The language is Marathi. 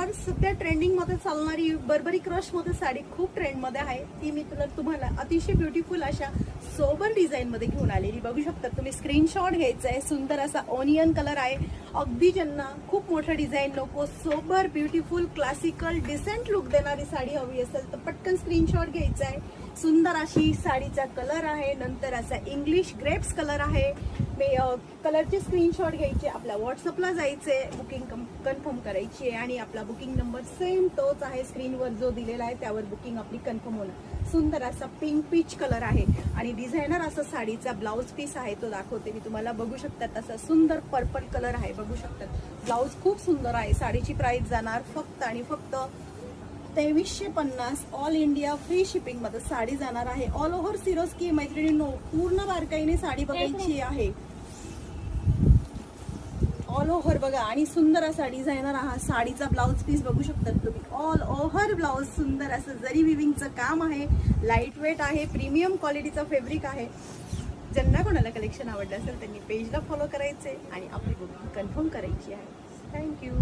तर सध्या ट्रेंडिंग मध्ये चालणारी बर्बरी क्रश मध्ये साडी खूप ट्रेंड मध्ये आहे. ती मी तुम्हाला अतिशय ब्युटिफुल अशा सोबर डिझाईन मध्ये घेऊन आलेली बघू शकता तुम्ही. स्क्रीनशॉट घ्यायचा आहे. सुंदर असा ऑनियन कलर आहे. अगदी ज्यांना खूप मोठं डिझाईन नको, sober beautiful classical decent look देणारी साडी हवी असेल तर पटकन स्क्रीनशॉट घ्यायचा आहे. सुंदर अशी साडीचा कलर आहे. नंतर असा इंग्लिश ग्रेप्स कलर आहे. कलरचे स्क्रीनशॉट घ्यायचे, आपल्या व्हॉट्सअपला जायचे, बुकिंग कन्फर्म करायची आहे आणि आपला बुकिंग नंबर सेम तोच आहे स्क्रीनवर जो दिलेला आहे त्यावर बुकिंग आपली कन्फर्म होणार. सुंदर असा पिंक पीच कलर आहे आणि डिझायनर असा साडीचा ब्लाउज पीस आहे तो दाखवते मी तुम्हाला. बघू शकतात असा सुंदर पर्पल कलर आहे. बघू शकतात ब्लाउज खूप सुंदर आहे. साडीची प्राइस जाणार फक्त आणि फक्त 2350. ऑल इंडिया फ्री शिपिंग मध्ये साडी जाणार आहे. ऑल ओव्हर सिरोस्की मैत्रिणींनो, पूर्ण बारकाईने साडी बघायची आहे. ऑल ओव्हर बघा आणि सुंदर असा डिझायनर हा साडीचा ब्लाउज पीस बघू शकतात तुम्ही. ऑल ओव्हर ब्लाउज सुंदर असं जरी विविंगचं काम आहे. लाईट वेट आहे. प्रीमियम क्वालिटीचं फॅब्रिक आहे. ज्यांना कोणाला कलेक्शन आवडलं असेल त्यांनी पेजला फॉलो करायचे आणि आपली बुकिंग कन्फर्म करायची आहे. थँक्यू.